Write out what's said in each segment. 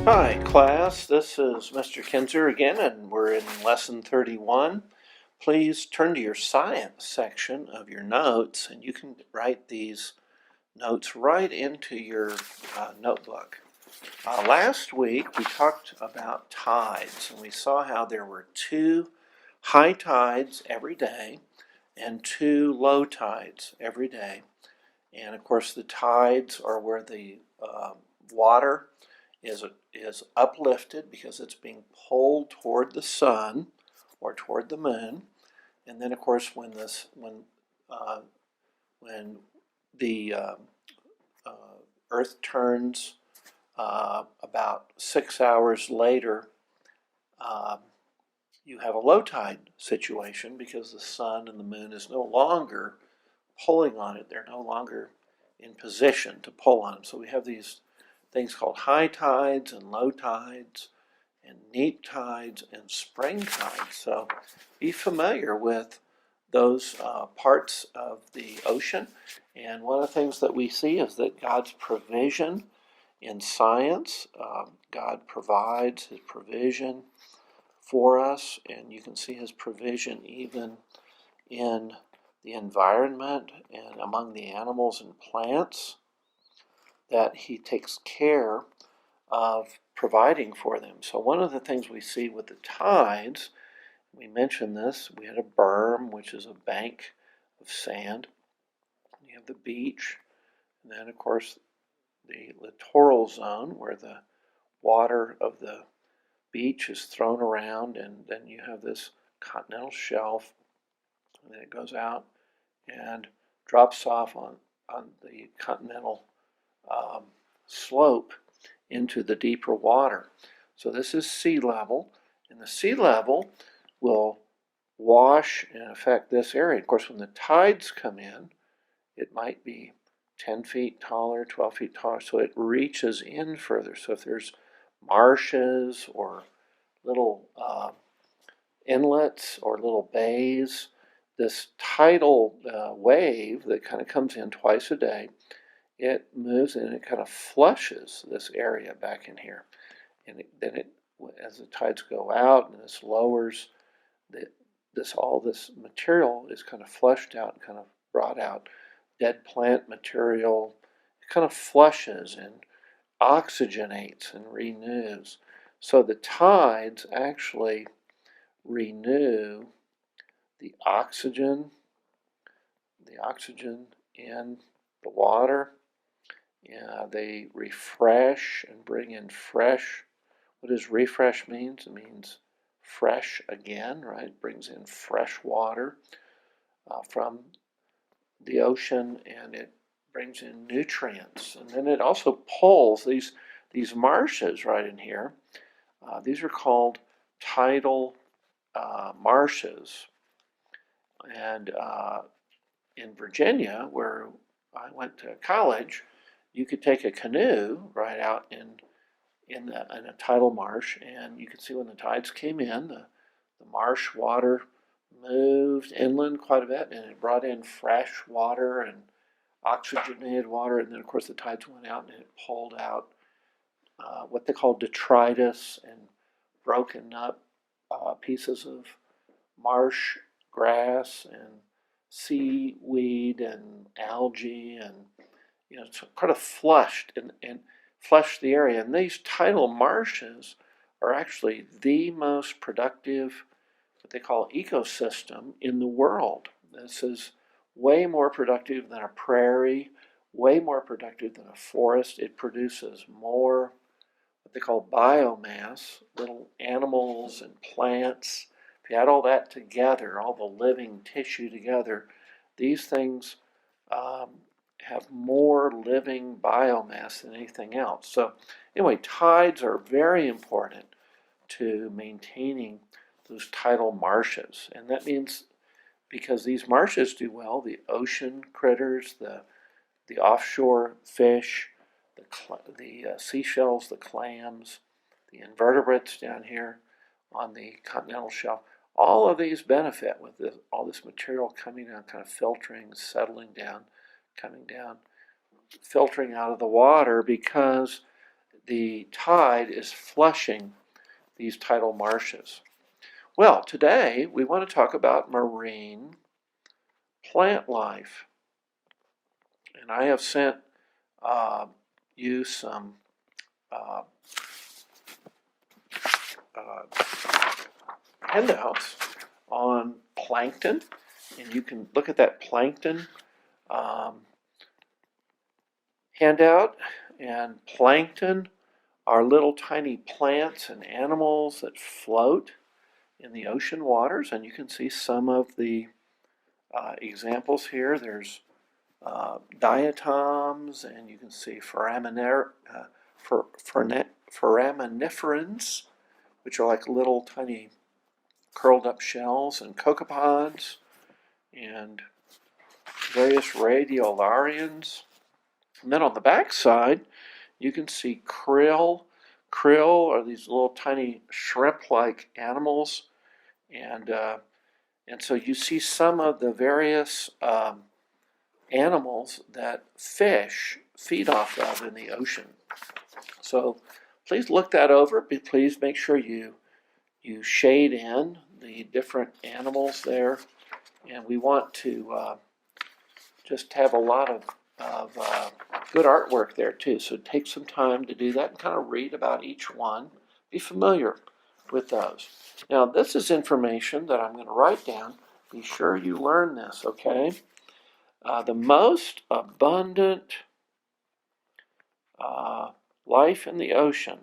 Hi, class. This is Mr. Kinzer again, and we're in lesson 31. Please turn to your science section of your notes, and you can write these notes right into your notebook. Last week, we talked about tides, and we saw how there were two high tides every day and two low tides every day. And of course, the tides are where the water is uplifted because it's being pulled toward the sun or toward the moon. And then, of course, when the Earth turns about 6 hours later, you have a low tide situation because the sun and the moon is no longer pulling on it. They're no longer in position to pull on them. So we have these things called high tides and low tides and neap tides and spring tides. So be familiar with those parts of the ocean. And one of the things that we see is that God's provision in science, God provides his provision for us, and you can see his provision even in the environment and among the animals and plants, that he takes care of providing for them. So one of the things we see with the tides, we mentioned this, we had a berm, which is a bank of sand. You have the beach, and then of course the littoral zone where the water of the beach is thrown around, and then you have this continental shelf, and then it goes out and drops off on the continental slope into the deeper water. So this is sea level, and the sea level will wash and affect this area. Of course, when the tides come in, it might be 10 feet taller, 12 feet taller, so it reaches in further. So if there's marshes or little inlets or little bays, this tidal wave that kind of comes in twice a day, it moves and it kind of flushes this area back in here. And then as the tides go out and this lowers, all this material is kind of flushed out and kind of brought out. Dead plant material, it kind of flushes and oxygenates and renews. So the tides actually renew the oxygen in the water. Yeah, they refresh and bring in fresh. What does refresh mean? It means fresh again, right? It brings in fresh water from the ocean, and it brings in nutrients. And then it also pulls these marshes right in here. These are called tidal marshes. And in Virginia, where I went to college, you could take a canoe right out in a tidal marsh, and you could see when the tides came in, the marsh water moved inland quite a bit, and it brought in fresh water and oxygenated water, and then of course the tides went out and it pulled out what they call detritus and broken up pieces of marsh grass and seaweed and algae, and it's kind of flushed and flushed the area. And these tidal marshes are actually the most productive, what they call ecosystem in the world. This is way more productive than a prairie, way more productive than a forest. It produces more what they call biomass, little animals and plants. If you add all that together, all the living tissue together, these things have more living biomass than anything else. So anyway, tides are very important to maintaining those tidal marshes. And that means because these marshes do well, the ocean critters, the offshore fish, the seashells, the clams, the invertebrates down here on the continental shelf, all of these benefit with all this material coming down, kind of filtering, settling down, coming down, filtering out of the water, because the tide is flushing these tidal marshes. Well, today we want to talk about marine plant life. And I have sent you some handouts on plankton, and you can look at that plankton handout. And plankton are little tiny plants and animals that float in the ocean waters, and you can see some of the examples here. There's diatoms, and you can see foraminiferans, which are like little tiny curled up shells, and copepods, and various radiolarians. And then on the back side, you can see krill. Krill are these little tiny shrimp-like animals, and so you see some of the various animals that fish feed off of in the ocean. So please look that over. Please make sure you shade in the different animals there, and we want to just have a lot of good artwork there too. So take some time to do that and kind of read about each one. Be familiar with those. Now this is information that I'm going to write down. Be sure you learn this, okay? The most abundant life in the ocean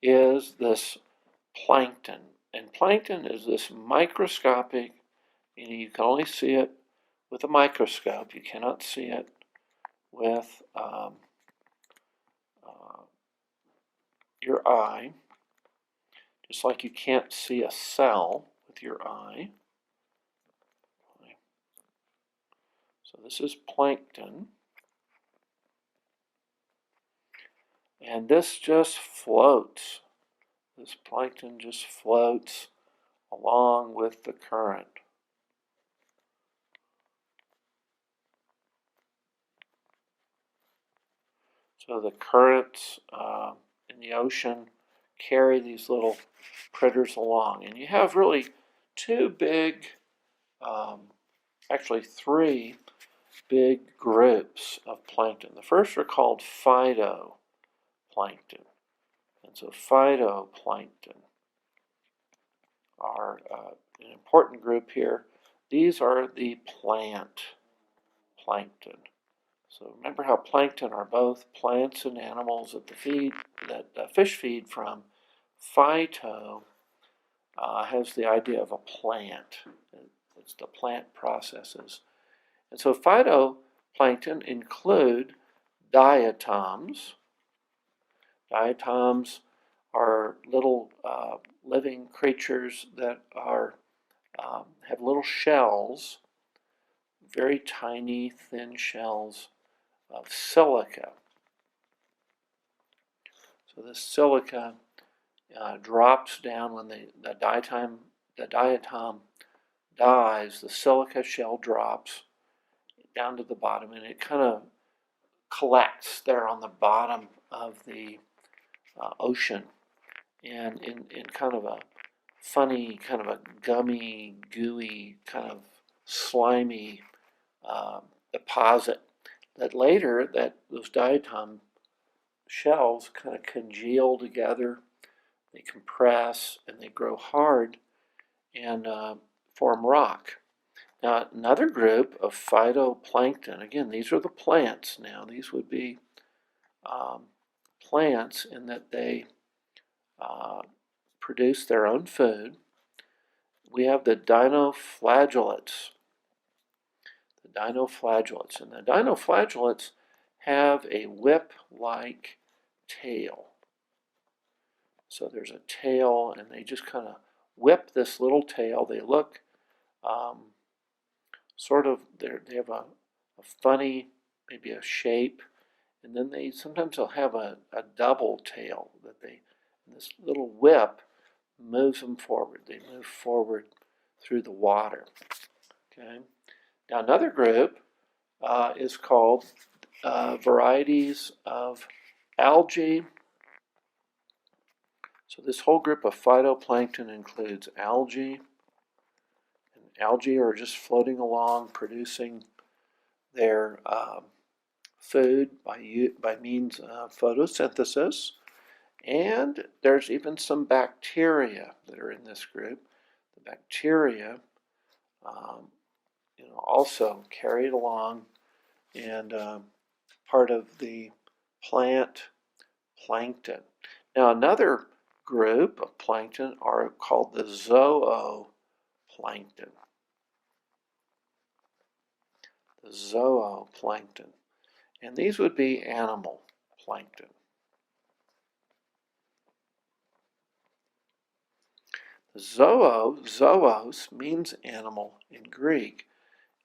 is this plankton. And plankton is this microscopic, you can only see it with a microscope. You cannot see it with your eye, just like you can't see a cell with your eye. So this is plankton. And this just floats. This plankton just floats along with the current. So the currents in the ocean carry these little critters along. And you have really two big, actually three big groups of plankton. The first are called phytoplankton. And so phytoplankton are an important group here. These are the plant plankton. So remember how plankton are both plants and animals that fish feed from. Phyto has the idea of a plant. It's the plant processes. And so phytoplankton include diatoms. Diatoms are little living creatures that have little shells, very tiny, thin shells of silica. So this silica drops down when the diatom dies. The silica shell drops down to the bottom, and it kind of collects there on the bottom of the ocean, and in kind of a funny, kind of a gummy, gooey, kind of slimy deposit that later those diatom shells kind of congeal together, they compress, and they grow hard and form rock. Now another group of phytoplankton, again these are the plants now, these would be plants in that they produce their own food. We have the dinoflagellates. And the dinoflagellates have a whip-like tail. So there's a tail, and they just kind of whip this little tail. They look they have a funny, maybe a shape, and then sometimes they'll have a double tail that this little whip moves them forward. They move forward through the water. Okay. Now another group is called varieties of algae. So this whole group of phytoplankton includes algae. And algae are just floating along, producing their food by means of photosynthesis. And there's even some bacteria that are in this group. The bacteria also carried along and part of the plant plankton. Now another group of plankton are called the zooplankton. The zooplankton. And these would be animal plankton. Zoos means animal in Greek,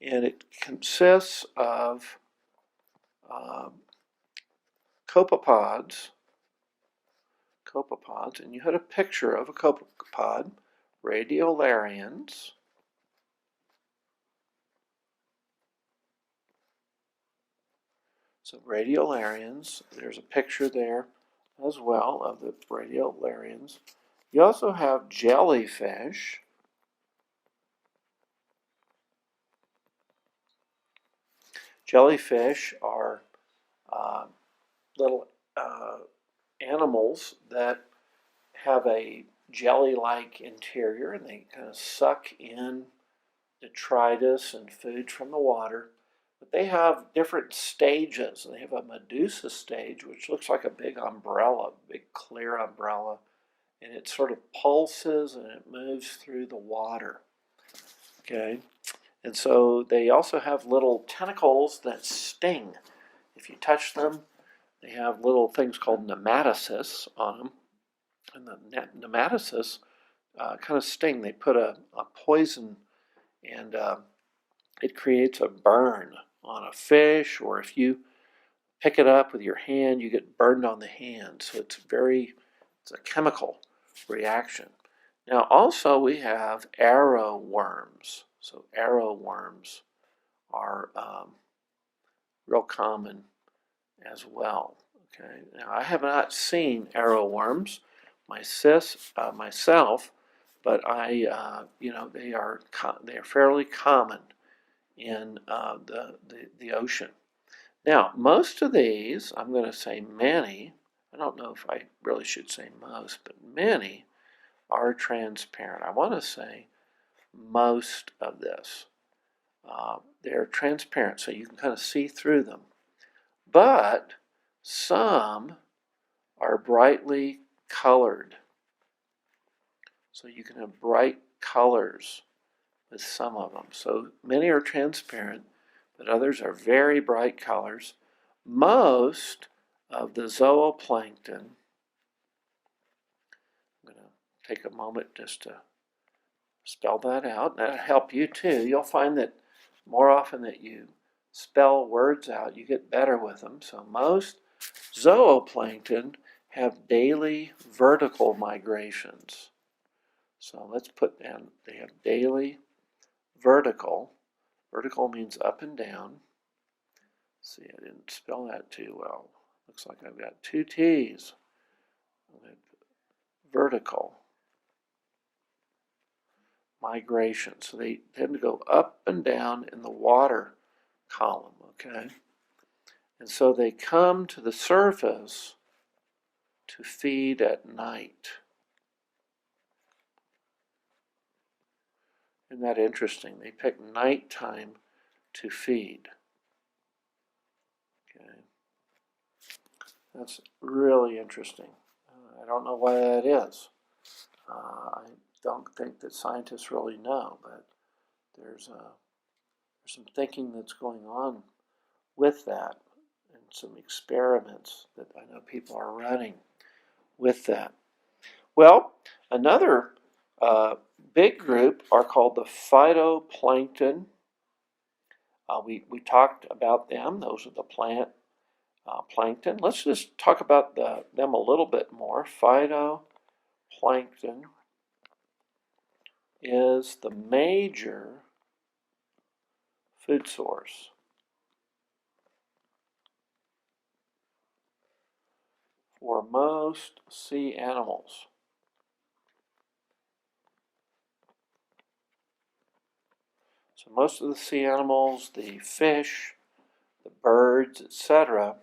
and it consists of copepods, and you had a picture of a copepod, radiolarians, so radiolarians, there's a picture there as well of the radiolarians. You also have jellyfish. Jellyfish are little animals that have a jelly-like interior, and they kind of suck in detritus and food from the water. But they have different stages. They have a Medusa stage, which looks like a big umbrella, big clear umbrella, and it sort of pulses and it moves through the water. Okay, and so they also have little tentacles that sting. If you touch them, they have little things called nematocysts on them, and the nematocysts kind of sting. They put a poison, and it creates a burn on a fish, or if you pick it up with your hand, you get burned on the hand. So it's a chemical reaction. Now also we have arrow worms. So arrow worms are real common as well. Okay. Now I have not seen arrow worms myself, but they are fairly common in the ocean. Now most of these, I'm going to say many. I don't know if I really should say most, but many are transparent. I want to say most of this. They're transparent, so you can kind of see through them. But some are brightly colored. So you can have bright colors with some of them. So many are transparent, but others are very bright colors. Most of the zooplankton, I'm going to take a moment just to spell that out. That'll help you too. You'll find that more often that you spell words out, you get better with them. So most zooplankton have daily vertical migrations. So let's put down, they have daily vertical. Vertical means up and down. Let's see, I didn't spell that too well. Looks like I've got two T's. Vertical migration. So they tend to go up and down in the water column, okay? And so they come to the surface to feed at night. Isn't that interesting? They pick nighttime to feed. Okay, that's really interesting. I don't know why that is. I don't think that scientists really know, but there's some thinking that's going on with that, and some experiments that I know people are running with that. Well, another big group are called the phytoplankton. We talked about them. Those are the plant plankton. Let's just talk about them a little bit more. Phytoplankton. is the major food source for most sea animals. So most of the sea animals, the fish, the birds, etc.,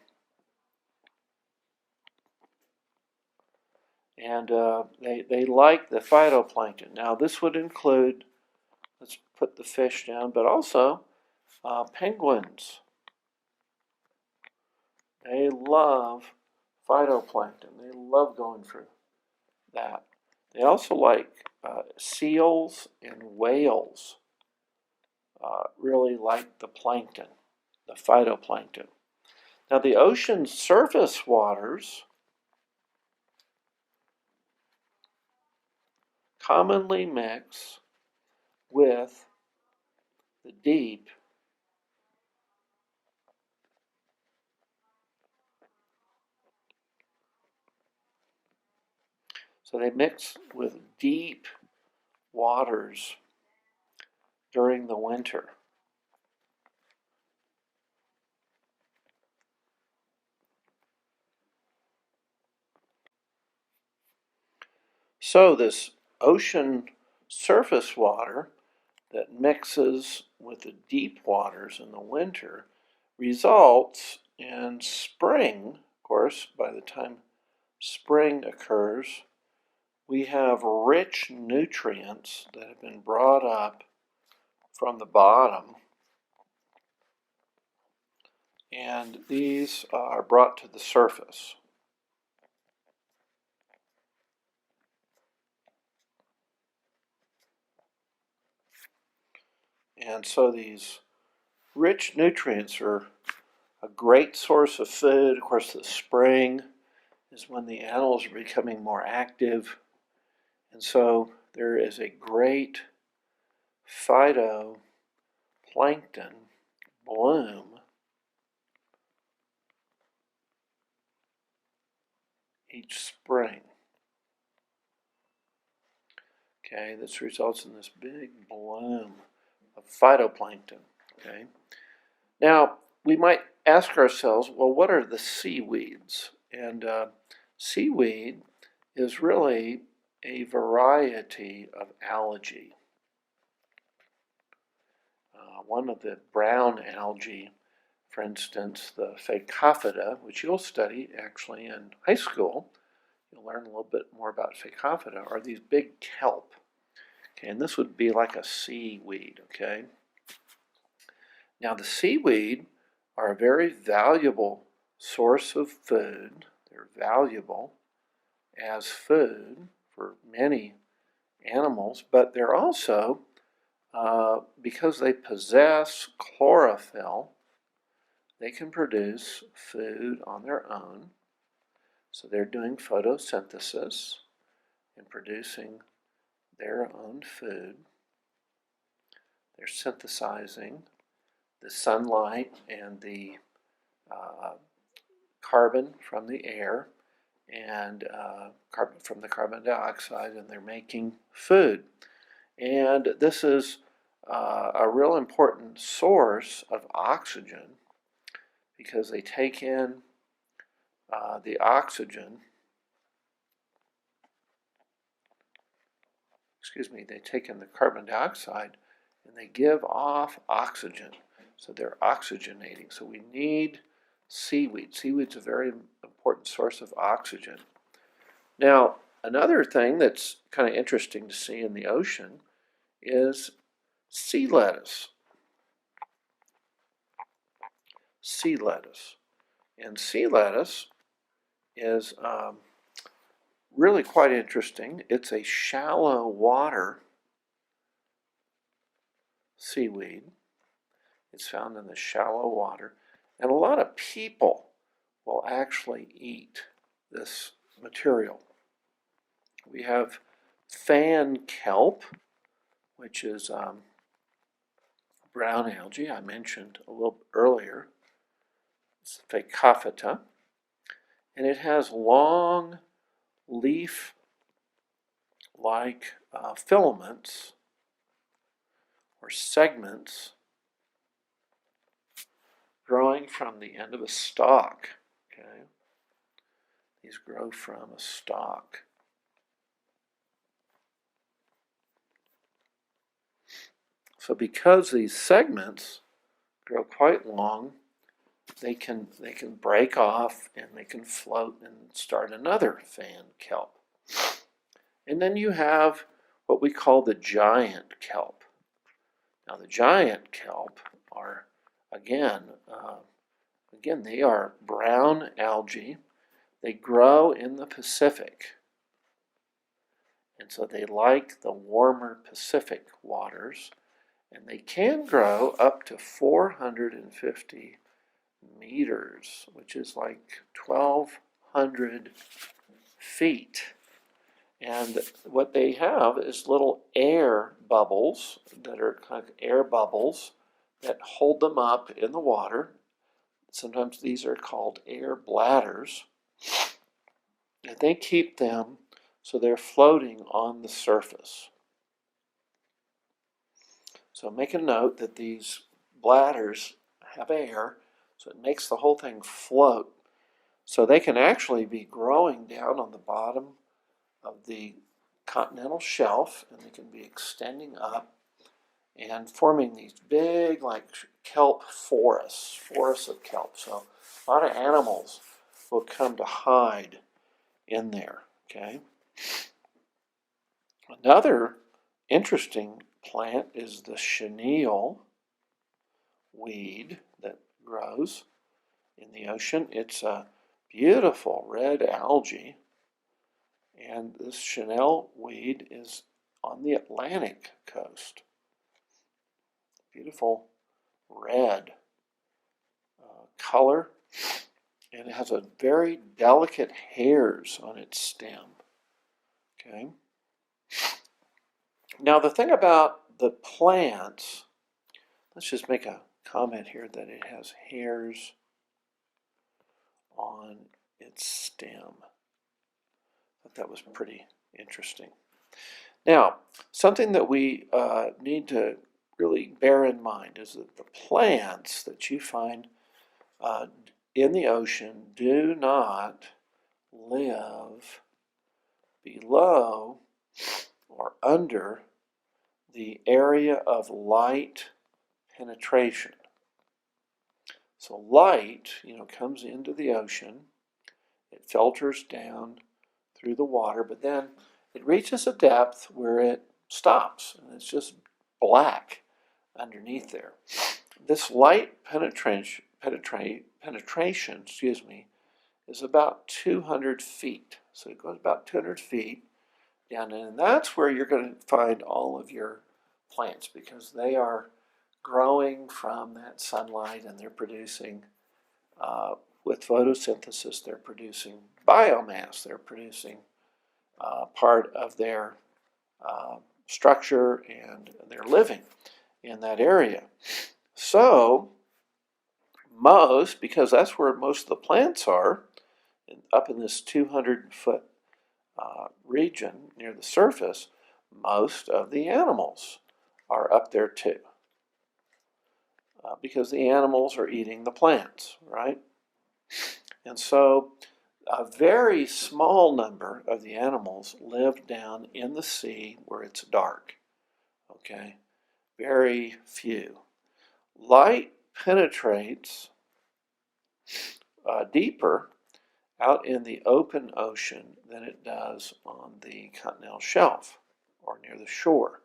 and they like the phytoplankton. Now this would include, let's put the fish down, but also penguins. They love phytoplankton. They love going through that. They also like seals and whales. Really like the plankton, the phytoplankton. Now the ocean surface waters commonly mix with the deep So they mix with deep waters during the winter. So this ocean surface water that mixes with the deep waters in the winter results in spring. Of course, by the time spring occurs, we have rich nutrients that have been brought up from the bottom, and these are brought to the surface. And so these rich nutrients are a great source of food. Of course, the spring is when the animals are becoming more active. And so there is a great phytoplankton bloom each spring. Okay, this results in this big bloom of phytoplankton. Okay, now we might ask ourselves, well, what are the seaweeds? And seaweed is really a variety of algae. One of the brown algae, for instance, the Phacophita, which you'll study actually in high school, you'll learn a little bit more about Phacophita, are these big kelp. Okay, and this would be like a seaweed, okay? Now the seaweed are a very valuable source of food. They're valuable as food for many animals, but they're also, because they possess chlorophyll, they can produce food on their own. So they're doing photosynthesis and producing their own food. They're synthesizing the sunlight and the carbon from the air and carbon from the carbon dioxide, and they're making food. And this is a real important source of oxygen because they take in the oxygen, they take in the carbon dioxide and they give off oxygen. So they're oxygenating. So we need seaweed. Seaweed's a very important source of oxygen. Now, another thing that's kind of interesting to see in the ocean is sea lettuce. Sea lettuce. And sea lettuce is really quite interesting. It's a shallow water seaweed. It's found in the shallow water. And a lot of people will actually eat this material. We have fan kelp, which is brown algae I mentioned a little earlier. It's Phacophita. And it has long leaf-like filaments or segments growing from the end of a stalk. Okay, these grow from a stalk. So because these segments grow quite long, they can break off and they can float and start another fan kelp. And then you have what we call the giant kelp. Now the giant kelp are again they are brown algae. They grow in the Pacific, and so they like the warmer Pacific waters, and they can grow up to 450 meters, which is like 1,200 feet. And what they have is little air bubbles that are kind of air bubbles that hold them up in the water. Sometimes these are called air bladders. And they keep them so they're floating on the surface. So make a note that these bladders have air, so it makes the whole thing float. So they can actually be growing down on the bottom of the continental shelf, and they can be extending up and forming these big, like kelp forests of kelp. So a lot of animals will come to hide in there. Okay. Another interesting plant is the chenille weed that grows in the ocean. It's a beautiful red algae, and this chenille weed is on the Atlantic coast. Beautiful red color, and it has a very delicate hairs on its stem. Okay. Now the thing about the plants, let's just make a comment here that it has hairs on its stem. I thought that was pretty interesting. Now, something that we need to really bear in mind is that the plants that you find in the ocean do not live below or under the area of light penetration. So light, comes into the ocean, it filters down through the water, but then it reaches a depth where it stops, and it's just black underneath there. This light penetration, is about 200 feet. So it goes about 200 feet down, and that's where you're going to find all of your plants, because they are growing from that sunlight, and they're producing, with photosynthesis, they're producing biomass. They're producing part of their structure, and they're living in that area. So because that's where most of the plants are, up in this 200-foot region near the surface, most of the animals are up there too, because the animals are eating the plants, right? And so a very small number of the animals live down in the sea where it's dark. Okay, very few. Light penetrates deeper out in the open ocean than it does on the continental shelf or near the shore.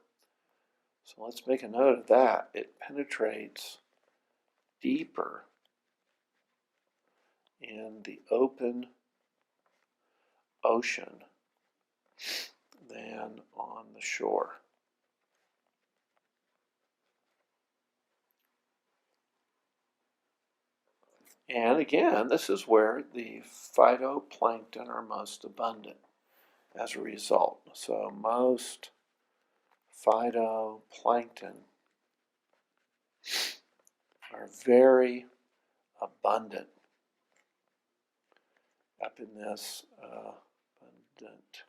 So let's make a note of that. It penetrates deeper in the open ocean than on the shore. And again, this is where the phytoplankton are most abundant as a result. So most phytoplankton are very abundant up in this abundant.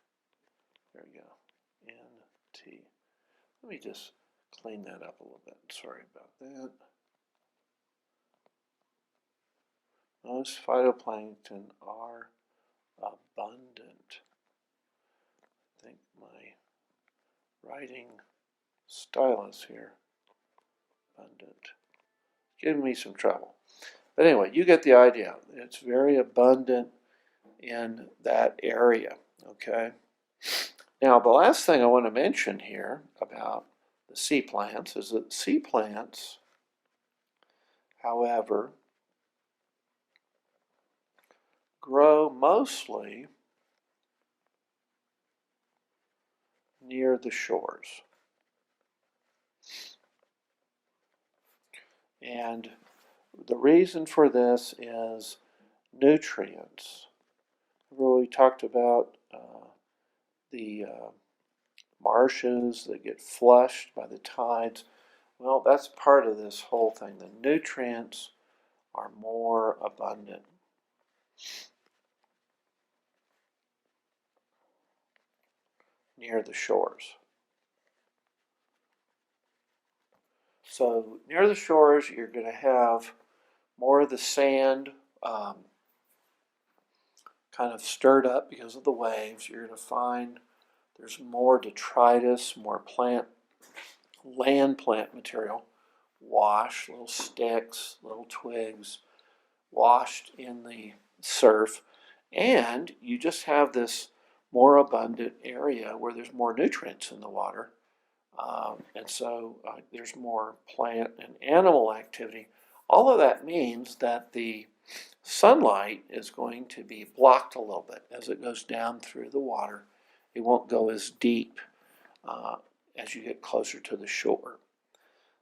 There we go. NT. Let me just clean that up a little bit. Sorry about that. Most phytoplankton are abundant. I think my writing stylus here, abundant, giving me some trouble. But anyway, you get the idea. It's very abundant in that area, okay? Now, the last thing I want to mention here about the sea plants is that sea plants, however, grow mostly near the shores. And the reason for this is nutrients. We talked about the marshes that get flushed by the tides. Well, that's part of this whole thing. The nutrients are more abundant. Near the shores. So near the shores, you're going to have more of the sand kind of stirred up because of the waves. You're going to find there's more detritus, more land plant material, washed, little sticks, little twigs, washed in the surf. And you just have this more abundant area where there's more nutrients in the water. And so there's more plant and animal activity. All of that means that the sunlight is going to be blocked a little bit as it goes down through the water. It won't go as deep as you get closer to the shore.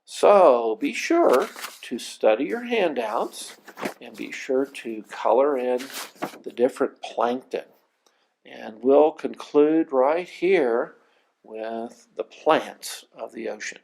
So be sure to study your handouts and be sure to color in the different plankton. And we'll conclude right here with the plants of the ocean.